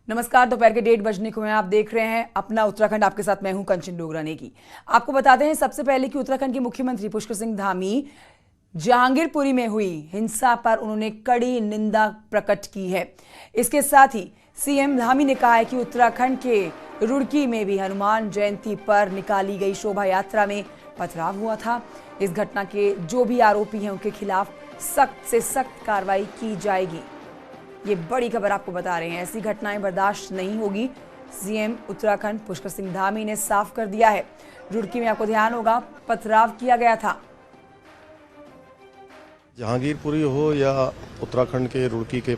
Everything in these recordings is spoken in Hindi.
नमस्कार, दोपहर के 1:30 बजने को हैं। आप देख रहे हैं अपना उत्तराखंड। आपके साथ मैं हूं कंचन डोगरा नेगी। आपको बताते हैं सबसे पहले कि उत्तराखंड के मुख्यमंत्री पुष्कर सिंह धामी जहांगीरपुरी में हुई हिंसा पर उन्होंने कड़ी निंदा प्रकट की है। इसके साथ ही सीएम धामी ने कहा है कि उत्तराखंड के रुड़की में भी हनुमान जयंती पर निकाली गई शोभा यात्रा में पथराव हुआ था। इस घटना के जो भी आरोपी हैं उनके खिलाफ सख्त से सख्त कार्रवाई की जाएगी। ये बड़ी खबर आपको बता रहे हैं, ऐसी घटनाएं बर्दाश्त नहीं होगी। सीएम उत्तराखंड पुष्कर सिंह धामी ने साफ कर दिया है। रुड़की में आपको ध्यान होगा पथराव किया गया था। जहांगीरपुरी हो या उत्तराखंड के रुड़की के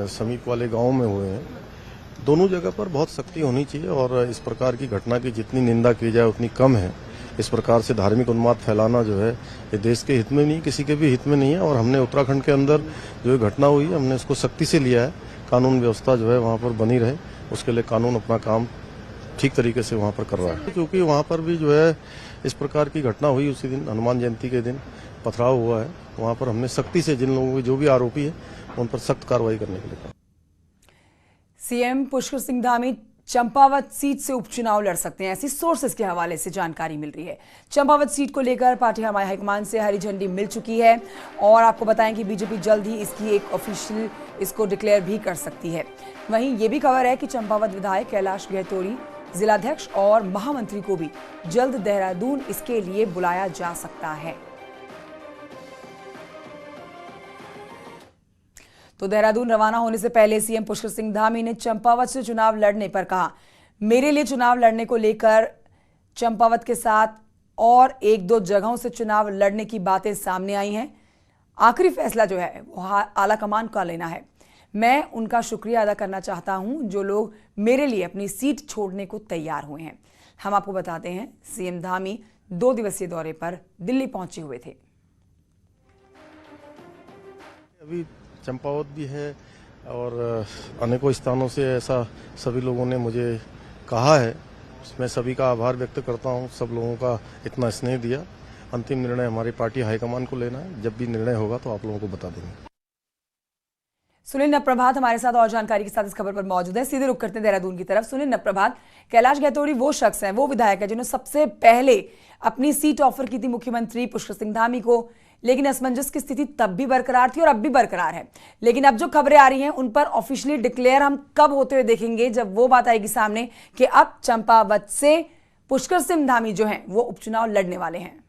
समीप वाले गांव में हुए हैं, दोनों जगह पर बहुत सख्ती होनी चाहिए और इस प्रकार की घटना की जितनी निंदा की जाए उतनी कम है। इस प्रकार से धार्मिक उन्माद फैलाना जो है ये देश के हित में नहीं, किसी के भी हित में नहीं है। और हमने उत्तराखंड के अंदर जो ये घटना हुई है हमने इसको सख्ती से लिया है। कानून व्यवस्था जो है वहाँ पर बनी रहे, उसके लिए कानून अपना काम ठीक तरीके से वहाँ पर कर रहा है। क्योंकि वहाँ पर भी जो है इस प्रकार की घटना हुई, उसी दिन हनुमान जयंती के दिन पथराव हुआ है। वहाँ पर हमने सख्ती से जिन लोगों के जो भी आरोपी है उन पर सख्त कार्रवाई करने के लिए कहा। सीएम पुष्कर सिंह धामी चंपावत सीट से उपचुनाव लड़ सकते हैं, ऐसी सोर्सेस के हवाले से जानकारी मिल रही है। चंपावत सीट को लेकर पार्टी हाईकमान से हरी झंडी मिल चुकी है और आपको बताएं कि बीजेपी जल्द ही इसकी एक ऑफिशियल इसको डिक्लेयर भी कर सकती है। वहीं ये भी खबर है कि चंपावत विधायक कैलाश गहतोड़ी, जिलाध्यक्ष और महामंत्री को भी जल्द देहरादून इसके लिए बुलाया जा सकता है। तो देहरादून रवाना होने से पहले सीएम पुष्कर सिंह धामी ने चंपावत से चुनाव लड़ने पर कहा, मेरे लिए चुनाव लड़ने को लेकर चंपावत के साथ और एक दो जगहों से चुनाव लड़ने की बातें सामने आई हैं। आखिरी फैसला जो है वो आला कमान का लेना है। मैं उनका शुक्रिया अदा करना चाहता हूं जो लोग मेरे लिए अपनी सीट छोड़ने को तैयार हुए हैं। हम आपको बताते हैं सीएम धामी 2 दिवसीय दौरे पर दिल्ली पहुंचे हुए थे। अभी चंपावत भी है और अनेकों स्थानों से ऐसा सभी लोगों ने मुझे कहा है। मैं सभी का आभार व्यक्त करता हूं, सब लोगों का इतना स्नेह दिया। अंतिम निर्णय हमारी पार्टी हाईकमान को लेना है। जब भी निर्णय होगा तो आप लोगों को बता देंगे। सुनील नप्रभात हमारे साथ और जानकारी के साथ इस खबर पर मौजूद है। सीधे रुख करते हैं देहरादून की तरफ। सुनील नप्रभात, कैलाश गहतोड़ी वो शख्स हैं, वो विधायक है जिन्होंने सबसे पहले अपनी सीट ऑफर की थी मुख्यमंत्री पुष्कर सिंह धामी को, लेकिन असमंजस की स्थिति तब भी बरकरार थी और अब भी बरकरार है। लेकिन अब जो खबरें आ रही हैं उन पर ऑफिशियली डिक्लेयर हम कब होते हुए देखेंगे, जब वो बात आएगी सामने कि अब चंपावत से पुष्कर सिंह धामी जो हैं वो उपचुनाव लड़ने वाले हैं।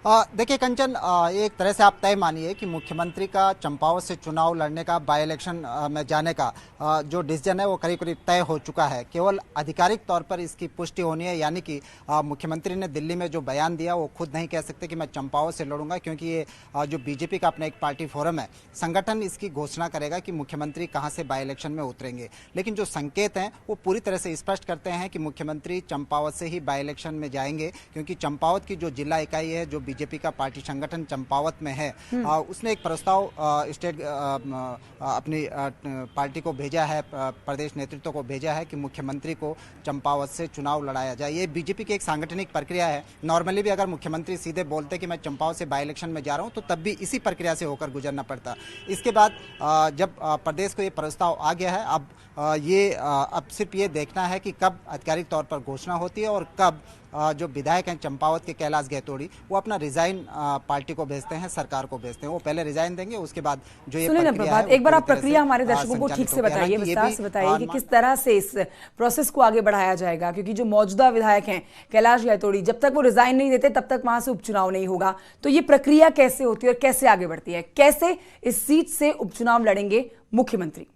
देखिए कंचन, एक तरह से आप तय मानिए कि मुख्यमंत्री का चंपावत से चुनाव लड़ने का, बाई इलेक्शन में जाने का जो डिसीजन है वो करीब करीब तय हो चुका है। केवल आधिकारिक तौर पर इसकी पुष्टि होनी है, यानी कि मुख्यमंत्री ने दिल्ली में जो बयान दिया वो खुद नहीं कह सकते कि मैं चंपावत से लड़ूंगा, क्योंकि ये जो बीजेपी का अपना एक पार्टी फोरम है, संगठन इसकी घोषणा करेगा कि मुख्यमंत्री कहाँ से बाई इलेक्शन में उतरेंगे। लेकिन जो संकेत हैं वो पूरी तरह से स्पष्ट करते हैं कि मुख्यमंत्री चंपावत से ही बाई इलेक्शन में जाएंगे, क्योंकि चंपावत की जो जिला इकाई है, जो बीजेपी का पार्टी संगठन चंपावत में है, उसने एक प्रस्ताव स्टेट अपनी पार्टी को भेजा है, प्रदेश नेतृत्व को भेजा है कि मुख्यमंत्री को चंपावत से चुनाव लड़ाया जाए। ये बीजेपी की एक सांगठनिक प्रक्रिया है। नॉर्मली भी अगर मुख्यमंत्री सीधे बोलते कि मैं चंपावत से बाई इलेक्शन में जा रहा हूं तो तब भी इसी प्रक्रिया से होकर गुजरना पड़ता। इसके बाद जब प्रदेश को ये प्रस्ताव आ गया है, अब सिर्फ ये देखना है कि कब आधिकारिक तौर पर घोषणा होती है और कब जो विधायक हैं चंपावत के कैलाश गहतोड़ी वो अपना रिजाइन पार्टी को भेजते हैं, सरकार को भेजते हैं। वो पहले रिजाइन देंगे, उसके बाद जो ये प्रक्रिया है, एक बार आप प्रक्रिया हमारे दर्शकों को ठीक से बताइए, विस्तार से बताइए कि किस तरह से इस प्रोसेस को आगे बढ़ाया जाएगा, क्योंकि जो मौजूदा विधायक हैं कैलाश गहतोड़ी, जब तक वो रिजाइन नहीं देते तब तक वहां से उपचुनाव नहीं होगा। तो ये प्रक्रिया कैसे होती है और कैसे आगे बढ़ती है, कैसे इस सीट से उपचुनाव लड़ेंगे मुख्यमंत्री?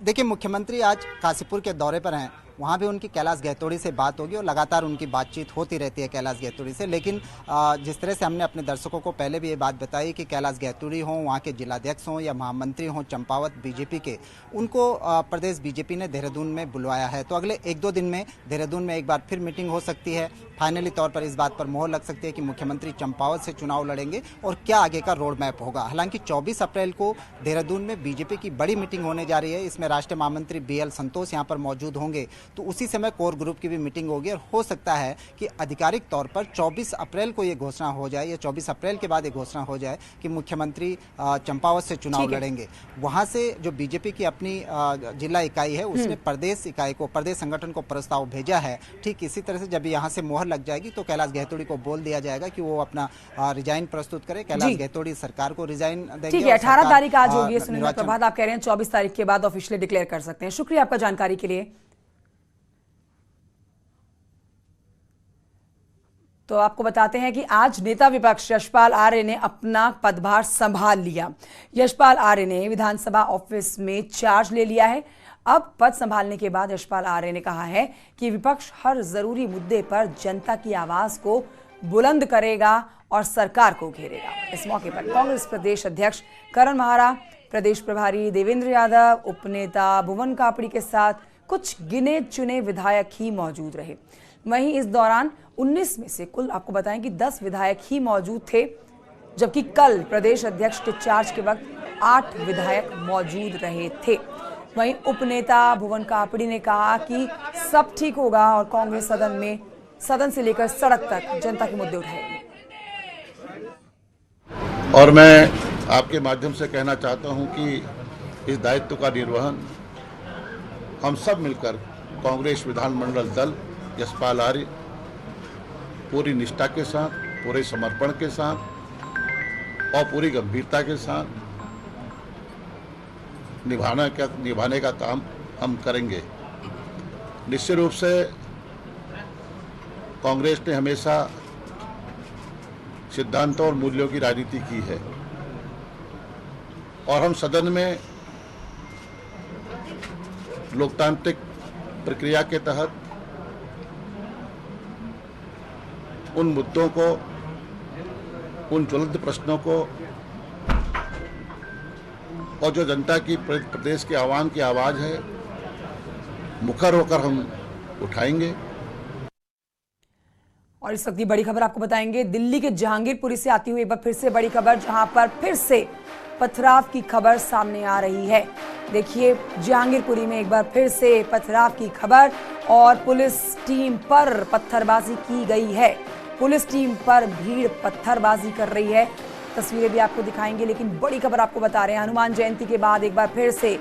देखिए, मुख्यमंत्री आज काशीपुर के दौरे पर हैं, वहाँ भी उनकी कैलाश गहतोड़ी से बात होगी और लगातार उनकी बातचीत होती रहती है कैलाश गहतोड़ी से। लेकिन जिस तरह से हमने अपने दर्शकों को पहले भी ये बात बताई कि कैलाश गहतोड़ी हों, वहाँ के जिलाध्यक्ष हों या महामंत्री हों चंपावत बीजेपी के, उनको प्रदेश बीजेपी ने देहरादून में बुलवाया है। तो अगले 1-2 दिन में देहरादून में एक बार फिर मीटिंग हो सकती है। फाइनली तौर पर इस बात पर मोहर लग सकती है कि मुख्यमंत्री चंपावत से चुनाव लड़ेंगे और क्या आगे का रोड मैप होगा। हालांकि 24 अप्रैल को देहरादून में बीजेपी की बड़ी मीटिंग होने जा रही है। इसमें राष्ट्रीय महामंत्री BL संतोष यहाँ पर मौजूद होंगे। तो उसी समय कोर ग्रुप की भी मीटिंग होगी और हो सकता है कि आधिकारिक तौर पर 24 अप्रैल को ये घोषणा हो जाए या 24 अप्रैल के बाद ये घोषणा हो जाए कि मुख्यमंत्री चंपावत से चुनाव लड़ेंगे। वहां से जो बीजेपी की अपनी जिला इकाई है उसने प्रदेश इकाई को, प्रदेश संगठन को प्रस्ताव भेजा है। ठीक इसी तरह से जब यहाँ से मोहर लग जाएगी तो कैलाश गहतोड़ी को बोल दिया जाएगा कि वो अपना रिजाइन प्रस्तुत करे। कैलाश गहतोड़ी सरकार को रिजाइन देंगे। ठीक है, 18 तारीख आज होगी सुनील प्रभात, आप कह रहे हैं 24 तारीख के बाद ऑफिशियली डिक्लेयर कर सकते हैं। शुक्रिया आपका जानकारी के लिए। तो आपको बताते हैं कि आज नेता विपक्ष यशपाल आर्य ने अपना पदभार संभाल लिया। यशपाल आर्य ने विधानसभा ऑफिस में चार्ज ले लिया है। अब पद संभालने के बाद यशपाल आर्य ने कहा है कि विपक्ष हर जरूरी मुद्दे पर जनता की आवाज को बुलंद करेगा और सरकार को घेरेगा। इस मौके पर कांग्रेस प्रदेश अध्यक्ष करण माहरा, प्रदेश प्रभारी देवेंद्र यादव, उपनेता भुवन कापड़ी के साथ कुछ गिने चुने विधायक ही मौजूद रहे। वहीं इस दौरान 19 में से कुल आपको बताएं कि 10 विधायक ही मौजूद थे, जबकि कल प्रदेश अध्यक्ष के चार्ज के वक्त 8 विधायक मौजूद रहे थे। वहीं उपनेता भुवन कापड़ी ने कहा कि सब ठीक होगा और कांग्रेस सदन से लेकर सड़क तक जनता के मुद्दे उठाएगी। और मैं आपके माध्यम से कहना चाहता हूं कि इस दायित्व का निर्वहन हम सब मिलकर कांग्रेस विधानमंडल दल यशपाल आर्य पूरी निष्ठा के साथ, पूरे समर्पण के साथ और पूरी गंभीरता के साथ निभाने का काम हम करेंगे। निश्चित रूप से कांग्रेस ने हमेशा सिद्धांतों और मूल्यों की राजनीति की है और हम सदन में लोकतांत्रिक प्रक्रिया के तहत उन मुद्दों को, उन ज्वलंत प्रश्नों को और जो जनता की प्रदेश के आवाम की आवाज है मुखर होकर हम उठाएंगे। और इस वक्त की बड़ी खबर आपको बताएंगे, दिल्ली के जहांगीरपुरी से आती हुई एक बार फिर से बड़ी खबर, जहां पर फिर से पथराव की खबर सामने आ रही है। देखिए, जहांगीरपुरी में एक बार फिर से पथराव की खबर और पुलिस टीम पर पत्थरबाजी की गई है। पुलिस टीम पर भीड़ पत्थरबाजी कर रही है। तस्वीरें भी आपको दिखाएंगे, लेकिन बड़ी खबर आपको बता रहे हैं, हनुमान जयंती के बाद एक बार फिर से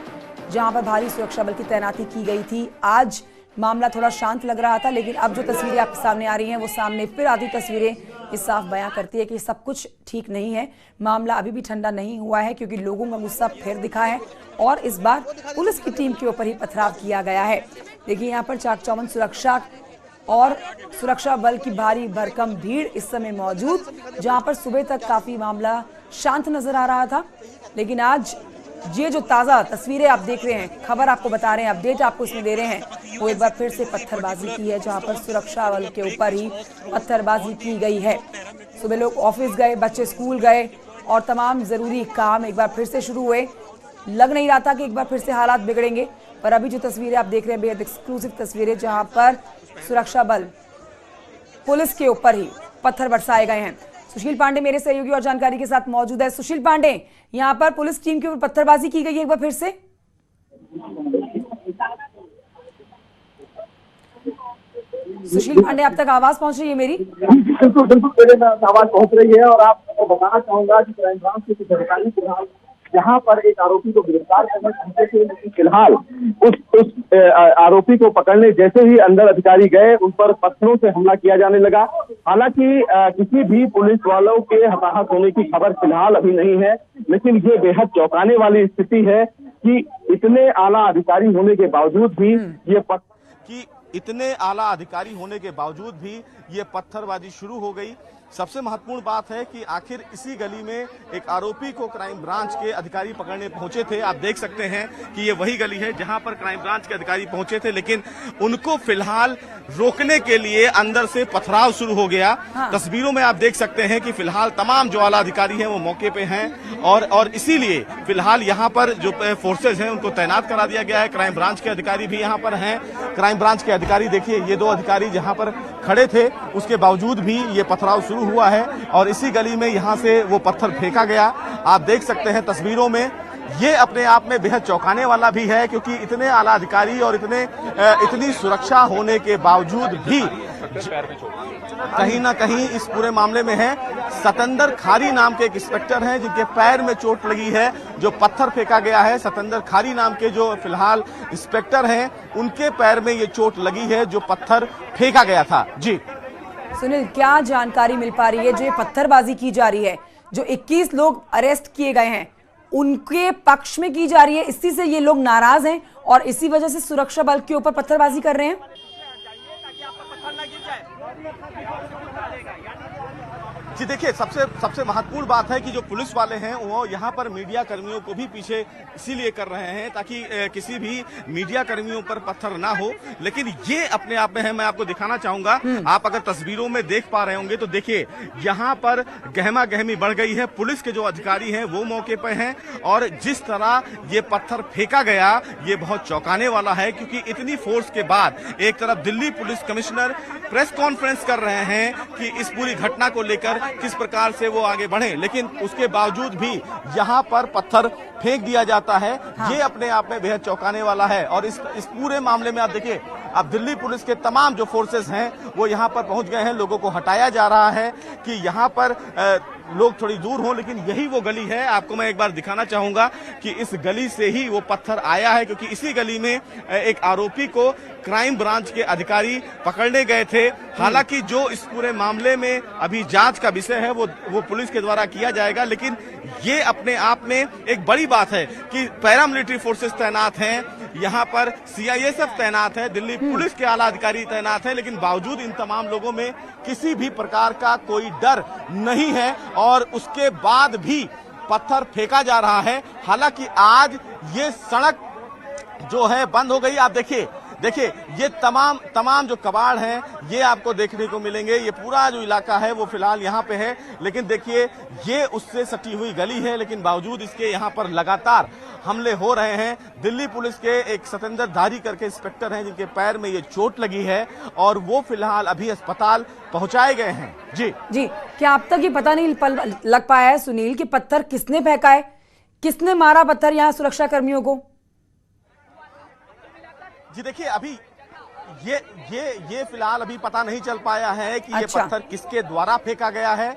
जहां पर भारी सुरक्षा बल की तैनाती की गई थी, आज मामला थोड़ा शांत लग रहा था, लेकिन अब जो तस्वीरें आपके सामने आ रही हैं वो सामने फिर आती तस्वीरें इस साफ बयां करती है कि सब कुछ ठीक नहीं है। मामला अभी भी ठंडा नहीं हुआ है क्योंकि लोगों का गुस्सा फिर दिखा है और इस बार पुलिस की टीम के ऊपर ही पथराव किया गया है। देखिए, यहाँ पर चाक चौबंद सुरक्षा और सुरक्षा बल की भारी भरकम भीड़ इस समय मौजूद, जहां पर सुबह तक काफी मामला शांत नजर आ रहा था, लेकिन आज ये जो ताजा तस्वीरें आप देख रहे हैं, खबर आपको बता रहे हैं, अपडेट आपको इसमें दे रहे हैं, वो एक बार फिर से पत्थरबाजी की है, जहां पर सुरक्षा बल के ऊपर ही पत्थरबाजी की गई है। सुबह लोग ऑफिस गए, बच्चे स्कूल गए और तमाम जरूरी काम एक बार फिर से शुरू हुए। लग नहीं रहा था कि एक बार फिर से हालात बिगड़ेंगे, पर अभी जो तस्वीरें आप देख रहे हैं बेहद एक्सक्लूसिव तस्वीरें, जहां पर सुरक्षा बल पुलिस के ऊपर ही पत्थर बरसाए गए हैं। सुशील पांडे मेरे सहयोगी और जानकारी के साथ मौजूद है। सुशील पांडे, यहां पर पुलिस टीम के ऊपर पत्थरबाजी की गई है एक बार फिर से। सुशील पांडे, आप तक आवाज पहुंच रही है मेरी? बिल्कुल मेरे आवाज पहुंच रही है और आपको बताना चाहूंगा कि क्राइम ब्रांच के कुछ अधिकारी फिलहाल यहाँ पर एक आरोपी को गिरफ्तार करने पहुंचे थे, लेकिन फिलहाल उस आरोपी को पकड़ने जैसे ही अंदर अधिकारी गए, उन पर पत्थरों से हमला किया जाने लगा। हालांकि किसी भी पुलिस वालों के हताहत होने की खबर फिलहाल अभी नहीं है, लेकिन ये बेहद चौंकाने वाली स्थिति है कि इतने आला अधिकारी होने के बावजूद भी ये पत्थरबाजी शुरू हो गई। सबसे महत्वपूर्ण बात है कि आखिर इसी गली में एक आरोपी को क्राइम ब्रांच के अधिकारी पकड़ने पहुंचे थे। आप देख सकते हैं कि ये वही गली है जहां पर क्राइम ब्रांच के अधिकारी पहुंचे थे, लेकिन उनको फिलहाल रोकने के लिए अंदर से पथराव शुरू हो गया। हाँ। तस्वीरों में आप देख सकते हैं कि फिलहाल तमाम जो आला अधिकारी हैं वो मौके पे हैं और इसीलिए फिलहाल यहाँ पर जो फोर्सेज हैं उनको तैनात करा दिया गया है। क्राइम ब्रांच के अधिकारी भी यहाँ पर हैं। क्राइम ब्रांच के अधिकारी देखिए, ये 2 अधिकारी जहाँ पर खड़े थे उसके बावजूद भी ये पथराव शुरू हुआ है और इसी गली में यहाँ से वो पत्थर फेंका गया। आप देख सकते हैं तस्वीरों में ये अपने आप में बेहद चौंकाने वाला भी है, क्योंकि इतने आला अधिकारी और इतनी सुरक्षा होने के बावजूद भी कहीं ना कहीं इस पूरे मामले में है सतेंद्र खारी नाम के एक इंस्पेक्टर हैं जिनके पैर में चोट लगी है, जो पत्थर फेंका गया है। सतेंद्र खारी नाम के जो फिलहाल इंस्पेक्टर हैं उनके पैर में ये चोट लगी है जो पत्थर फेंका गया था। जी सुनील, क्या जानकारी मिल पा रही है? जो ये पत्थरबाजी की जा रही है, जो 21 लोग अरेस्ट किए गए हैं, उनके पक्ष में की जा रही है, इसी से ये लोग नाराज हैं और इसी वजह से सुरक्षा बल के ऊपर पत्थरबाजी कर रहे हैं। जी देखिए, सबसे महत्वपूर्ण बात है कि जो पुलिस वाले हैं वो यहाँ पर मीडिया कर्मियों को भी पीछे इसीलिए कर रहे हैं ताकि किसी भी मीडिया कर्मियों पर पत्थर ना हो। लेकिन ये अपने आप में है, मैं आपको दिखाना चाहूंगा। आप अगर तस्वीरों में देख पा रहे होंगे तो देखिए यहाँ पर गहमा गहमी बढ़ गई है। पुलिस के जो अधिकारी हैं वो मौके पर हैं और जिस तरह ये पत्थर फेंका गया ये बहुत चौंकाने वाला है, क्योंकि इतनी फोर्स के बाद एक तरफ Delhi police commissioner press conference कर रहे हैं कि इस पूरी घटना को लेकर किस प्रकार से वो आगे बढ़े, लेकिन उसके बावजूद भी यहाँ पर पत्थर फेंक दिया जाता है। हाँ। ये अपने आप में बेहद चौंकाने वाला है। और इस पूरे मामले में आप देखिए, अब दिल्ली पुलिस के तमाम जो फोर्सेस हैं वो यहाँ पर पहुंच गए हैं। लोगों को हटाया जा रहा है कि यहाँ पर लोग थोड़ी दूर हों, लेकिन यही वो गली है। आपको मैं एक बार दिखाना चाहूंगा कि इस गली से ही वो पत्थर आया है, क्योंकि इसी गली में एक आरोपी को क्राइम ब्रांच के अधिकारी पकड़ने गए थे। हालांकि जो इस पूरे मामले में अभी जांच का विषय है वो पुलिस के द्वारा किया जाएगा, लेकिन ये अपने आप में एक बड़ी बात है कि पैरामिलिट्री फोर्सेस तैनात हैं, यहाँ पर सीआईएसएफ तैनात है, दिल्ली पुलिस के आला अधिकारी तैनात हैं, लेकिन बावजूद इन तमाम लोगों में किसी भी प्रकार का कोई डर नहीं है और उसके बाद भी पत्थर फेंका जा रहा है। हालांकि आज ये सड़क जो है बंद हो गई। आप देखिए ये तमाम जो कबाड़ हैं ये आपको देखने को मिलेंगे। ये पूरा जो इलाका है वो फिलहाल यहाँ पे है, लेकिन देखिए ये उससे सटी हुई गली है, लेकिन बावजूद इसके यहाँ पर लगातार हमले हो रहे हैं। दिल्ली पुलिस के एक सतेंद्र धारी करके इंस्पेक्टर हैं जिनके पैर में ये चोट लगी है और वो फिलहाल अभी अस्पताल पहुंचाए गए हैं। जी क्या अब तक ये पता नहीं लग पाया है सुनील कि पत्थर किसने फेंका है, किसने मारा पत्थर यहाँ सुरक्षा कर्मियों को? जी देखिए, अभी ये फिलहाल अभी पता नहीं चल पाया है कि ये पत्थर किसके द्वारा फेंका गया है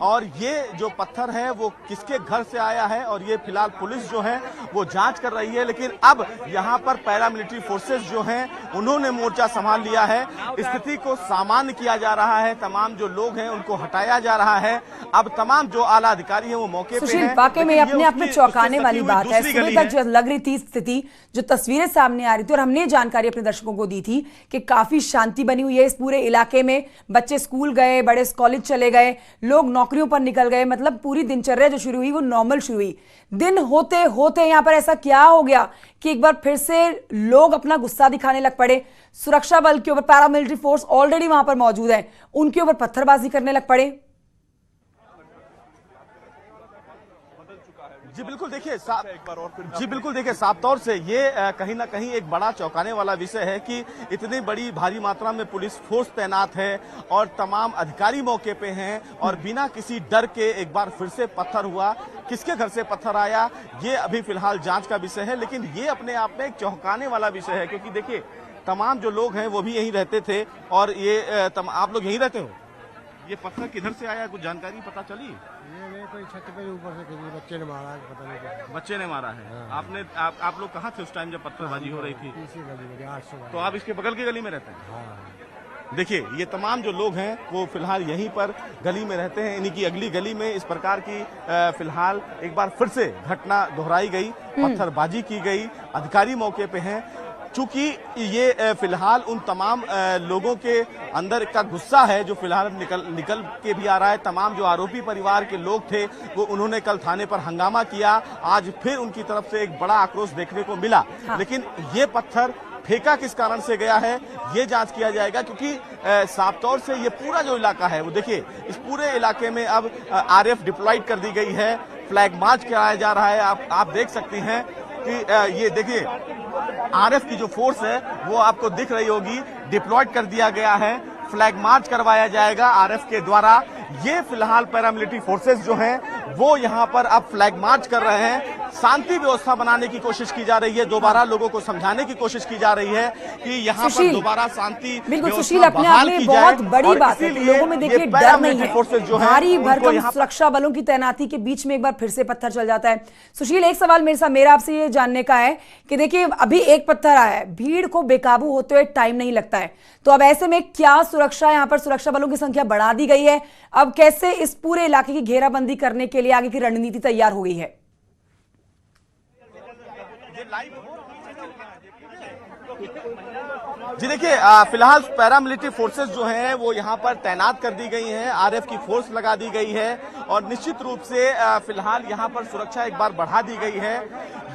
और ये जो पत्थर है वो किसके घर से आया है, और ये फिलहाल पुलिस जो है वो जांच कर रही है। लेकिन अब यहाँ पर पैरामिलिट्री फोर्सेस जो हैं उन्होंने मोर्चा संभाल लिया है। स्थिति को सामान्य किया जा रहा है, तमाम जो लोग हैं उनको हटाया जा रहा है। अब तमाम जो आला अधिकारी हैं वो मौके पे हैं। वाकई में अपने आप में चौंकाने वाली बात है। सुबह तक जो लग रही थी स्थिति, जो तस्वीरें सामने आ रही थी और हमने जानकारी अपने दर्शकों को दी थी कि काफी शांति बनी हुई है इस पूरे इलाके में। बच्चे स्कूल गए, बड़े कॉलेज चले गए, लोग नौकरियों पर निकल गए, मतलब पूरी दिनचर्या जो शुरू हुई वो नॉर्मल शुरू हुई। दिन होते होते यहाँ पर ऐसा क्या हो गया कि एक बार फिर से लोग अपना गुस्सा दिखाने लग पड़े, सुरक्षा बल के ऊपर, पैरामिलिट्री फोर्स ऑलरेडी वहां पर मौजूद है, उनके ऊपर पत्थरबाजी करने लग पड़े। जी बिल्कुल देखिए, साफ तौर से ये कहीं ना कहीं एक बड़ा चौंकाने वाला विषय है कि इतनी बड़ी भारी मात्रा में पुलिस फोर्स तैनात है और तमाम अधिकारी मौके पे हैं और बिना किसी डर के एक बार फिर से पत्थर हुआ। किसके घर से पत्थर आया ये अभी फिलहाल जांच का विषय है, लेकिन ये अपने आप में एक चौंकाने वाला विषय है, क्योंकि देखिए तमाम जो लोग हैं वो भी यहीं रहते थे और ये आप लोग यहीं रहते हो। ये पत्थर किधर से आया, कुछ जानकारी पता चली? ये कोई छत पे ऊपर से किसी बच्चे ने मारा है, पता नहीं क्या। बच्चे ने मारा है। हाँ। आप लोग कहाँ थे उस टाइम जब पत्थरबाजी हो रही थी? इसी गली में 800। तो आप इसके बगल की गली में रहते हैं? हाँ। देखिए ये तमाम जो लोग हैं वो फिलहाल यहीं पर गली में रहते हैं। इन्हीं की अगली गली में इस प्रकार की फिलहाल एक बार फिर से घटना दोहराई गई, पत्थरबाजी की गई, अधिकारी मौके पे हैं। चूंकि ये फिलहाल उन तमाम लोगों के अंदर का गुस्सा है जो फिलहाल निकल के भी आ रहा है। तमाम जो आरोपी परिवार के लोग थे वो उन्होंने कल थाने पर हंगामा किया, आज फिर उनकी तरफ से एक बड़ा आक्रोश देखने को मिला। हाँ। लेकिन ये पत्थर फेंका किस कारण से गया है ये जांच किया जाएगा, क्योंकि साफ तौर से ये पूरा जो इलाका है वो देखिए, इस पूरे इलाके में अब आरएफ डिप्लॉयड कर दी गई है, फ्लैग मार्च कराया जा रहा है। आप देख सकते हैं कि ये देखिए आरएफ की जो फोर्स है वो आपको दिख रही होगी, डिप्लॉयड कर दिया गया है, फ्लैग मार्च करवाया जाएगा आरएफ के द्वारा। ये फिलहाल पैरामिलिट्री फोर्सेस जो हैं वो यहाँ पर अब फ्लैग मार्च कर रहे हैं। शांति व्यवस्था बनाने की कोशिश की जा रही है, दोबारा लोगों को समझाने की कोशिश की जा रही है कि यहाँ पर दोबारा शांति बिल्कुल सुशील, अपने आप में बहुत बड़ी बात है। लोगों में देखिए डर नहीं है, भारी भरकम सुरक्षा बलों की तैनाती के बीच में एक बार फिर से पत्थर चल जाता है। सुशील, एक सवाल मेरा आपसे ये जानने का है कि देखिए अभी एक पत्थर आया है, भीड़ को बेकाबू होते हुए टाइम नहीं लगता है, तो अब ऐसे में क्या सुरक्षा, यहाँ पर सुरक्षा बलों की संख्या बढ़ा दी गई है? अब कैसे इस पूरे इलाके की घेराबंदी करने के लिए आगे की रणनीति तैयार हो गई है? जी देखिए, फिलहाल पैरामिलिट्री फोर्सेस जो हैं वो यहाँ पर तैनात कर दी गई हैं, आरएफ की फोर्स लगा दी गई है और निश्चित रूप से फिलहाल यहाँ पर सुरक्षा एक बार बढ़ा दी गई है।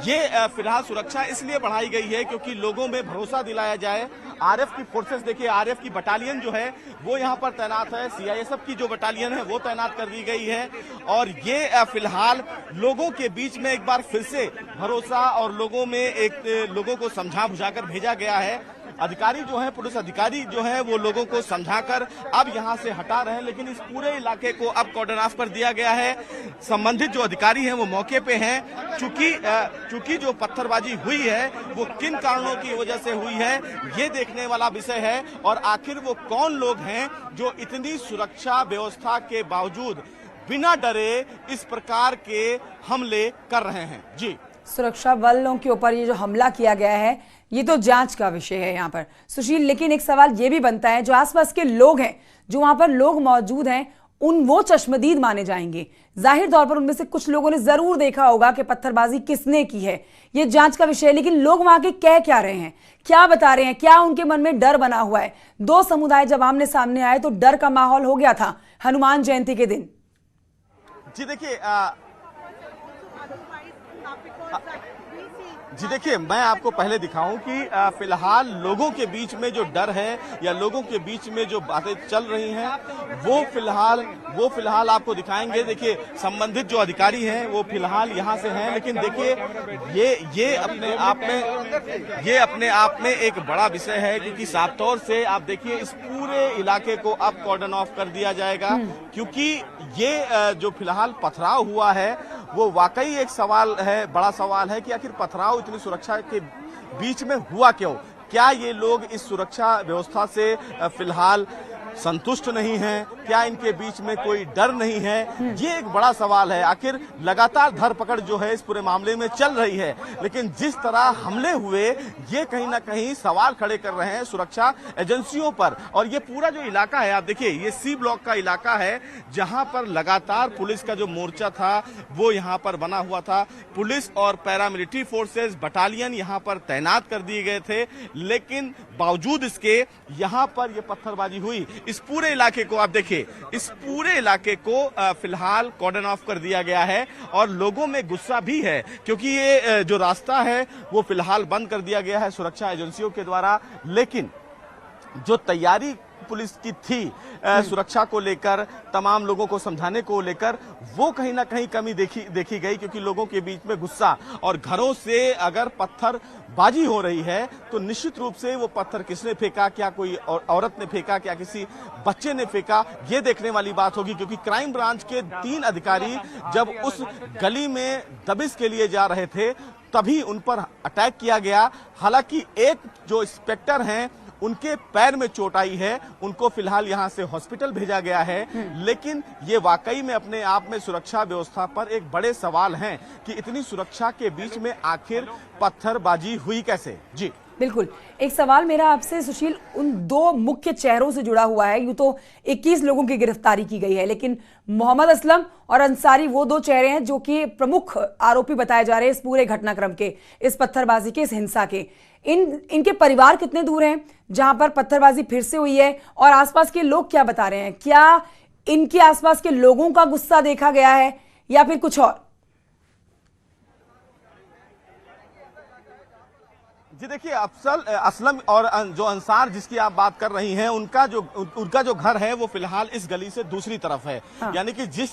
ये फिलहाल सुरक्षा इसलिए बढ़ाई गई है क्योंकि लोगों में भरोसा दिलाया जाए। आरएफ की फोर्सेस देखिए, आरएफ की बटालियन जो है वो यहाँ पर तैनात है, सीआईएसएफ की जो बटालियन है वो तैनात कर दी गई है और ये फिलहाल लोगों के बीच में एक बार फिर से भरोसा और लोगों को समझा बुझाकर भेजा गया है। अधिकारी जो है, पुलिस अधिकारी जो है वो लोगों को समझाकर अब यहां से हटा रहे हैं, लेकिन इस पूरे इलाके को अब कॉर्डन ऑफ कर दिया गया है। संबंधित जो अधिकारी हैं वो मौके पे हैं। चूंकि जो पत्थरबाजी हुई है वो किन कारणों की वजह से हुई है ये देखने वाला विषय है और आखिर वो कौन लोग हैं जो इतनी सुरक्षा व्यवस्था के बावजूद बिना डरे इस प्रकार के हमले कर रहे हैं। जी, सुरक्षा बलों के ऊपर ये जो हमला किया गया है ये तो जांच का विषय है यहाँ पर सुशील, लेकिन एक सवाल ये भी बनता है, जो आसपास के लोग हैं, जो वहां पर लोग मौजूद हैं, वो चश्मदीद माने जाएंगे। जाहिर तौर पर उनमें से कुछ लोगों ने जरूर देखा होगा कि पत्थरबाजी किसने की है, ये जांच का विषय है, लेकिन लोग वहां के कह क्या रहे हैं, क्या बता रहे हैं, क्या उनके मन में डर बना हुआ है? दो समुदाय जब आमने सामने आए तो डर का माहौल हो गया था हनुमान जयंती के दिन। जी देखिए, मैं आपको पहले दिखाऊं कि फिलहाल लोगों के बीच में जो डर है या लोगों के बीच में जो बातें चल रही हैं वो फिलहाल आपको दिखाएंगे। देखिए, संबंधित जो अधिकारी हैं वो फिलहाल यहां से हैं, लेकिन देखिए ये अपने आप में एक बड़ा विषय है क्योंकि साफ तौर से आप देखिए इस पूरे इलाके को अब कॉर्डन ऑफ कर दिया जाएगा क्योंकि ये जो फिलहाल पथराव हुआ है वो वाकई एक सवाल है, बड़ा सवाल है कि आखिर पथराव इतनी सुरक्षा के बीच में हुआ क्यों? क्या ये लोग इस सुरक्षा व्यवस्था से फिलहाल संतुष्ट नहीं हैं? क्या इनके बीच में कोई डर नहीं है? ये एक बड़ा सवाल है। आखिर लगातार धरपकड़ जो है इस पूरे मामले में चल रही है, लेकिन जिस तरह हमले हुए ये कहीं ना कहीं सवाल खड़े कर रहे हैं सुरक्षा एजेंसियों पर। और ये पूरा जो इलाका है, आप देखिए ये सी ब्लॉक का इलाका है जहां पर लगातार पुलिस का जो मोर्चा था वो यहाँ पर बना हुआ था। पुलिस और पैरामिलिट्री फोर्सेस बटालियन यहाँ पर तैनात कर दिए गए थे, लेकिन बावजूद इसके यहाँ पर ये पत्थरबाजी हुई। इस पूरे इलाके को आप देखिए, इस पूरे इलाके को फिलहाल कॉर्डन ऑफ कर दिया गया है और लोगों में गुस्सा भी है क्योंकि ये जो रास्ता है वो फिलहाल बंद कर दिया गया है सुरक्षा एजेंसियों के द्वारा। लेकिन जो तैयारी पुलिस की थी सुरक्षा को लेकर, तमाम लोगों को समझाने को लेकर, वो कहीं ना कहीं कमी देखी गई क्योंकि लोगों के बीच में गुस्सा और घरों से अगर पत्थरबाजी हो रही है तो निश्चित रूप से वो पत्थर किसने फेंका, क्या कोई औरत ने फेंका, क्या किसी बच्चे ने फेंका, ये देखने वाली बात होगी क्योंकि क्राइम ब्रांच के 3 अधिकारी जब उस गली में दबिश के लिए जा रहे थे तभी उन पर अटैक किया गया। हालांकि एक जो इंस्पेक्टर हैं उनके पैर में चोट आई है, उनको फिलहाल यहां से हॉस्पिटल भेजा गया है, लेकिन ये वाकई में अपने आप में सुरक्षा व्यवस्था पर एक बड़े सवाल हैं कि इतनी सुरक्षा के बीच में आखिर पत्थरबाजी हुई कैसे? जी बिल्कुल, एक सवाल मेरा आपसे सुशील उन 2 मुख्य चेहरों से जुड़ा हुआ है। यूं तो 21 लोगों की गिरफ्तारी की गई है, लेकिन मोहम्मद असलम और अंसारी वो 2 चेहरे हैं जो कि प्रमुख आरोपी बताए जा रहे हैं इस पूरे घटनाक्रम के, इस पत्थरबाजी के, इस हिंसा के। इनके परिवार कितने दूर हैं जहां पर पत्थरबाजी फिर से हुई है और आसपास के लोग क्या बता रहे हैं? क्या इनके आसपास के लोगों का गुस्सा देखा गया है या फिर कुछ और? जी देखिए, असलम और जो अंसार जिसकी आप बात कर रही हैं उनका जो घर है वो फिलहाल इस गली से दूसरी तरफ है। यानी कि जिस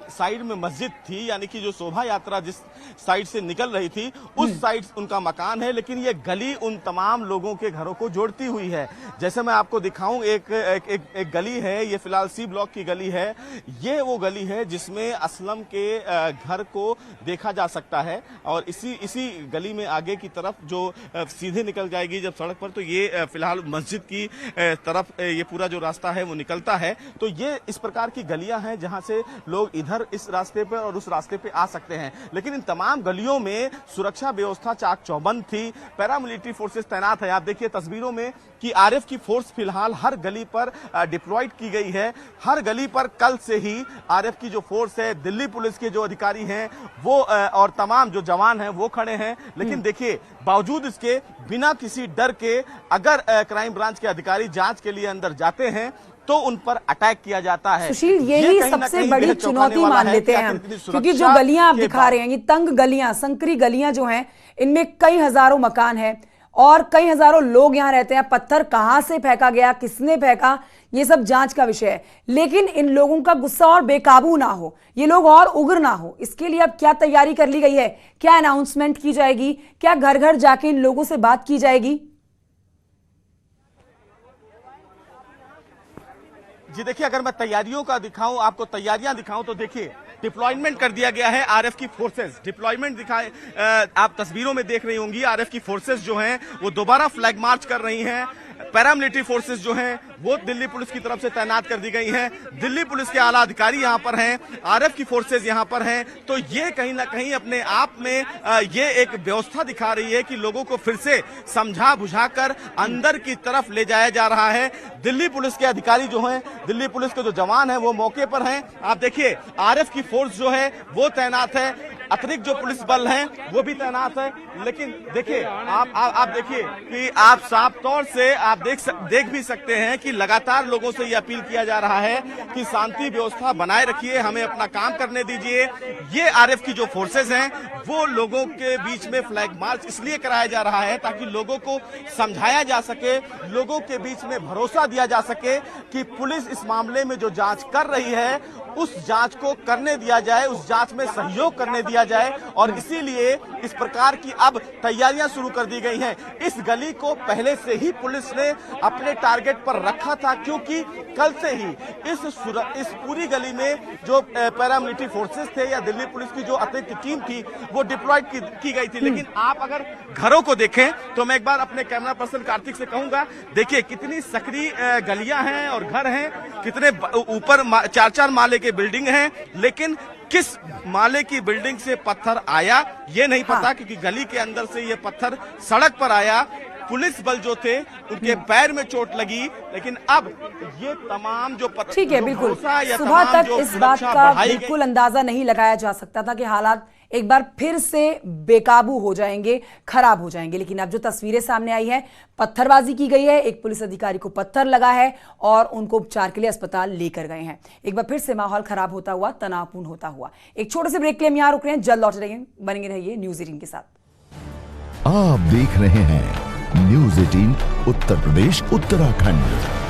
साइड में मस्जिद थी, यानी कि जो शोभा यात्रा जिस साइड से निकल रही थी उस साइड उनका मकान है, लेकिन ये गली उन तमाम लोगों के घरों को जोड़ती हुई है। जैसे मैं आपको दिखाऊं, एक गली है, ये फिलहाल सी ब्लॉक की गली है। ये वो गली है जिसमें असलम के घर को देखा जा सकता है, और इसी गली में आगे की तरफ जो सीधे निकल जाएगी जब सड़क पर, तो ये फिलहाल मस्जिद की तरफ ये पूरा जो रास्ता है वो निकलता है। तो ये इस प्रकार की गलियां हैं जहां से लोग इधर इस रास्ते पर और उस रास्ते पे आ सकते हैं, लेकिन इन तमाम गलियों में सुरक्षा व्यवस्था चाक चौबंद थी, पैरामिलिट्री फोर्सेस तैनात है। आप देखिए तस्वीरों में कि आरएफ की फोर्स फिलहाल हर गली पर डिप्लॉयड की गई है। हर गली पर कल से ही आरएफ की जो फोर्स है, दिल्ली पुलिस के जो अधिकारी हैं वो और तमाम जो जवान हैं वो खड़े हैं। लेकिन देखिए, बावजूद इसके, बिना किसी डर के अगर क्राइम ब्रांच के अधिकारी जांच के लिए अंदर जाते हैं तो उन पर अटैक किया जाता है। सुशील, यही सबसे बड़ी चुनौती मान लेते हैं हम, क्योंकि जो गलियां आप दिखा रहे हैं, ये तंग गलियां, संकरी गलियां जो हैं, इनमें कई हजारों मकान हैं और कई हजारों लोग यहां रहते हैं। पत्थर कहां से फेंका गया, किसने फेंका, ये सब जांच का विषय है। लेकिन इन लोगों का गुस्सा और बेकाबू ना हो, ये लोग और उग्र ना हो, इसके लिए अब क्या तैयारी कर ली गई है? क्या अनाउंसमेंट की जाएगी? क्या घर घर जाके इन लोगों से बात की जाएगी? जी देखिए, अगर मैं तैयारियों का दिखाऊं, आपको तैयारियां दिखाऊं, तो देखिए डिप्लॉयमेंट कर दिया गया है आरएफ की फोर्सेस। डिप्लॉयमेंट दिखाए, आप तस्वीरों में देख रही होंगी, आरएफ की फोर्सेस जो हैं वो दोबारा फ्लैग मार्च कर रही हैं। पैरामिलिट्री फोर्सेस जो हैं वो दिल्ली पुलिस की तरफ से तैनात कर दी गई हैं। दिल्ली पुलिस के आला अधिकारी यहां पर हैं, आरएफ की फोर्सेस यहां पर हैं। तो ये कहीं ना कहीं अपने आप में ये एक व्यवस्था दिखा रही है कि लोगों को फिर से समझा बुझाकर अंदर की तरफ ले जाया जा रहा है। दिल्ली पुलिस के अधिकारी जो हैं, दिल्ली पुलिस के जो जवान हैं वो मौके पर हैं। आप देखिए, आरएफ की फोर्स जो है वो तैनात है, अतिरिक्त जो पुलिस बल हैं वो भी तैनात है। लेकिन देखिए, आप देखिए कि आप साफ तौर से आप देख भी सकते हैं कि लगातार लोगों से ये अपील किया जा रहा है कि शांति व्यवस्था बनाए रखिए, हमें अपना काम करने दीजिए। ये आरएफ की जो फोर्सेस हैं वो लोगों के बीच में फ्लैग मार्च इसलिए कराया जा रहा है ताकि लोगों को समझाया जा सके, लोगों के बीच में भरोसा दिया जा सके कि पुलिस इस मामले में जो जांच कर रही है उस जांच को करने दिया जाए, उस जांच में सहयोग करने दिया जाए। और इसीलिए इस प्रकार की अब तैयारियां शुरू कर दी गई हैं। इस गली को पहले से ही पुलिस ने अपने टारगेट पर रखा था, क्योंकि कल से ही इस पूरी गली में जो पैरामिलिट्री फोर्सेस थे या दिल्ली पुलिस की जो अतिरिक्त टीम थी वो डिप्लॉयड की गई थी। लेकिन आप अगर घरों को देखें तो मैं एक बार अपने कैमरा पर्सन कार्तिक से कहूंगा, देखिए कितनी सक्रिय गलियां हैं और घर हैं, कितने ऊपर 4-4 माले के बिल्डिंग हैं, लेकिन किस माले की बिल्डिंग से पत्थर आया ये नहीं पता, क्योंकि गली के अंदर से ये पत्थर सड़क पर आया। पुलिस बल जो थे उनके पैर में चोट लगी, लेकिन अब ये तमाम जो पत्थर, ठीक है, बिल्कुल सुबह तक इस बात का बिल्कुल अंदाजा नहीं लगाया जा सकता था कि हालात एक बार फिर से बेकाबू हो जाएंगे, खराब हो जाएंगे। लेकिन अब जो तस्वीरें सामने आई है, पत्थरबाजी की गई है, एक पुलिस अधिकारी को पत्थर लगा है और उनको उपचार के लिए अस्पताल लेकर गए हैं। एक बार फिर से माहौल खराब होता हुआ, तनावपूर्ण होता हुआ। एक छोटे से ब्रेक के लिए हम यहां रुक रहे हैं, जल्द लौट रहेंगे, बनेंगे रहिए न्यूज़ 18 के साथ। आप देख रहे हैं न्यूज़ 18 उत्तर प्रदेश उत्तराखंड।